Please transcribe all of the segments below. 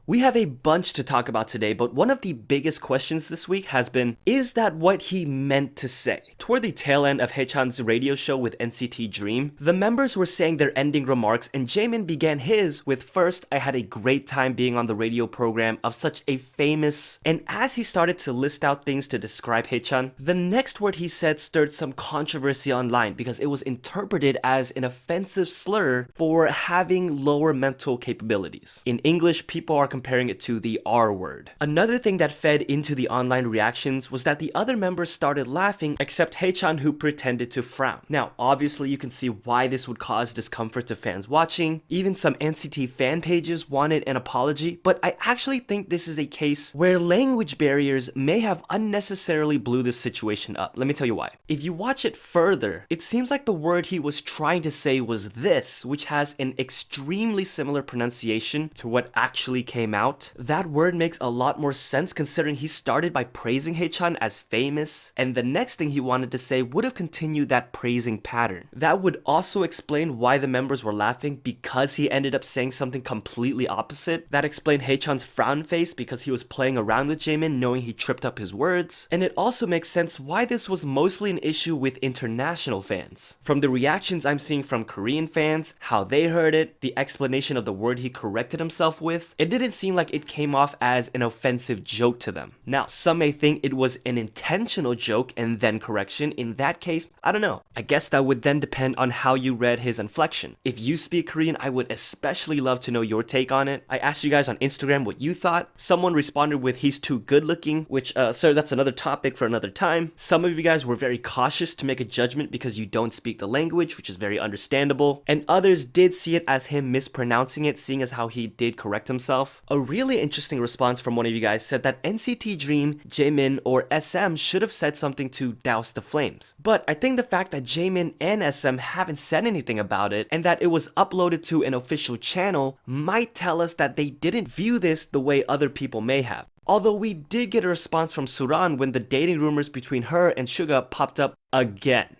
We have a bunch to talk about today, but one of the biggest questions this week has been, is that what he meant to say? Toward the tail end of Haechan's radio show with NCT Dream, the members were saying their ending remarks and Jaemin began his with, first, I had a great time being on the radio program of such a famous, and as he started to list out things to describe Haechan, the next word he said stirred some controversy online because it was interpreted as an offensive slur for having lower mental capabilities. In English, people are comparing it to the R word. Another thing that fed into the online reactions was that the other members started laughing except Haechan, who pretended to frown. Now, obviously you can see why this would cause discomfort to fans watching. Even some NCT fan pages wanted an apology, but I actually think this is a case where language barriers may have unnecessarily blew this situation up. Let me tell you why. If you watch it further, it seems like the word he was trying to say was this, which has an extremely similar pronunciation to what actually came out. That word makes a lot more sense considering he started by praising Haechan as famous, and the next thing he wanted to say would have continued that praising pattern. That would also explain why the members were laughing, because he ended up saying something completely opposite. That explained Haechan's frown face because he was playing around with Jaemin knowing he tripped up his words, and it also makes sense why this was mostly an issue with international fans. From the reactions I'm seeing from Korean fans, how they heard it, the explanation of the word he corrected himself with, it didn't seem like it came off as an offensive joke to them. Now, some may think it was an intentional joke and then correction. In that case, I don't know. I guess that would then depend on how you read his inflection. If you speak Korean, I would especially love to know your take on it. I asked you guys on Instagram what you thought. Someone responded with, he's too good looking, which, sir, that's another topic for another time. Some of you guys were very cautious to make a judgment because you don't speak the language, which is very understandable. And others did see it as him mispronouncing it, seeing as how he did correct himself. A really interesting response from one of you guys said that NCT Dream, Jaemin, or SM should have said something to douse the flames. But I think the fact that Jaemin and SM haven't said anything about it and that it was uploaded to an official channel might tell us that they didn't view this the way other people may have. Although we did get a response from Suran when the dating rumors between her and Suga popped up again.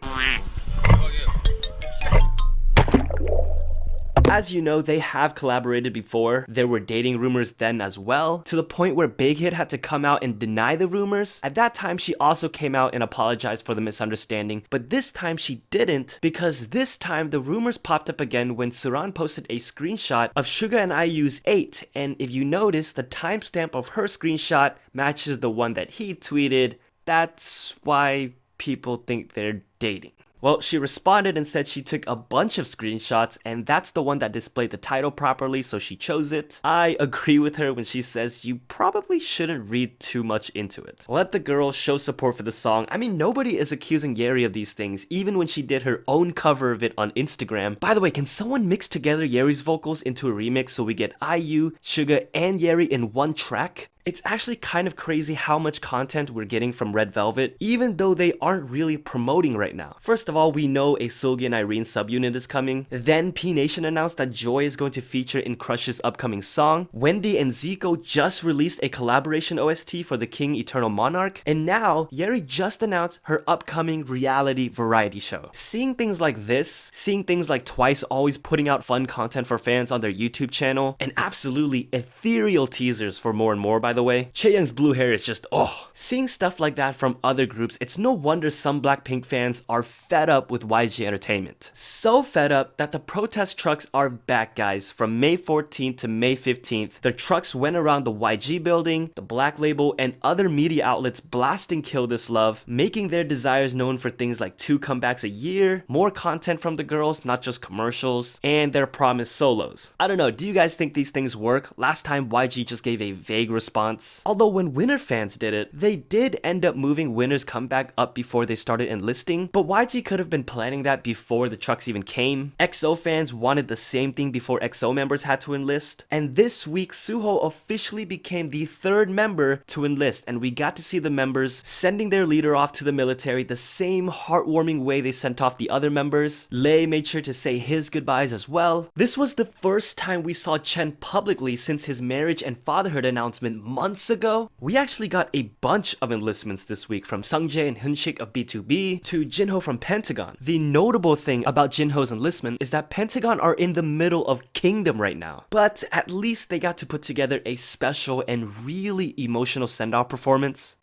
As you know, they have collaborated before. There were dating rumors then as well, to the point where Big Hit had to come out and deny the rumors. At that time, she also came out and apologized for the misunderstanding, but this time she didn't, because this time the rumors popped up again when Suran posted a screenshot of Suga and IU's 8, and if you notice, the timestamp of her screenshot matches the one that he tweeted. That's why people think they're dating. Well, she responded and said she took a bunch of screenshots and that's the one that displayed the title properly, so she chose it. I agree with her when she says you probably shouldn't read too much into it. Let the girl show support for the song. I mean, nobody is accusing Yeri of these things, even when she did her own cover of it on Instagram. By the way, can someone mix together Yeri's vocals into a remix so we get IU, Suga, and Yeri in one track? It's actually kind of crazy how much content we're getting from Red Velvet, even though they aren't really promoting right now. First of all, we know a Seulgi and Irene subunit is coming. Then P Nation announced that Joy is going to feature in Crush's upcoming song. Wendy and Zico just released a collaboration OST for the King Eternal Monarch. And now, Yeri just announced her upcoming reality variety show. Seeing things like this, seeing things like Twice always putting out fun content for fans on their YouTube channel, and absolutely ethereal teasers for More and More, by the way. Chaeyoung's blue hair is just, oh. Seeing stuff like that from other groups, it's no wonder some Blackpink fans are fed up with YG Entertainment. So fed up that the protest trucks are back, guys. From May 14th to May 15th, the trucks went around the YG building, the Black Label, and other media outlets blasting Kill This Love, making their desires known for things like 2 comebacks a year, more content from the girls, not just commercials, and their promised solos. I don't know, do you guys think these things work? Last time YG just gave a vague response. Although when Winner fans did it, they did end up moving Winner's comeback up before they started enlisting, but YG could have been planning that before the trucks even came. EXO fans wanted the same thing before EXO members had to enlist, and this week Suho officially became the 3rd member to enlist, and we got to see the members sending their leader off to the military the same heartwarming way they sent off the other members. Lay made sure to say his goodbyes as well. This was the first time we saw Chen publicly since his marriage and fatherhood announcement months ago. We actually got a bunch of enlistments this week, from Sungjae and Hyunshik of BTOB to Jinho from Pentagon. The notable thing about Jinho's enlistment is that Pentagon are in the middle of Kingdom right now, but at least they got to put together a special and really emotional send-off performance.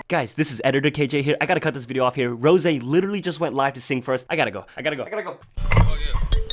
Guys, this is Editor KJ here. I gotta cut this video off here. Rose literally just went live to sing first. I gotta go. Oh, yeah.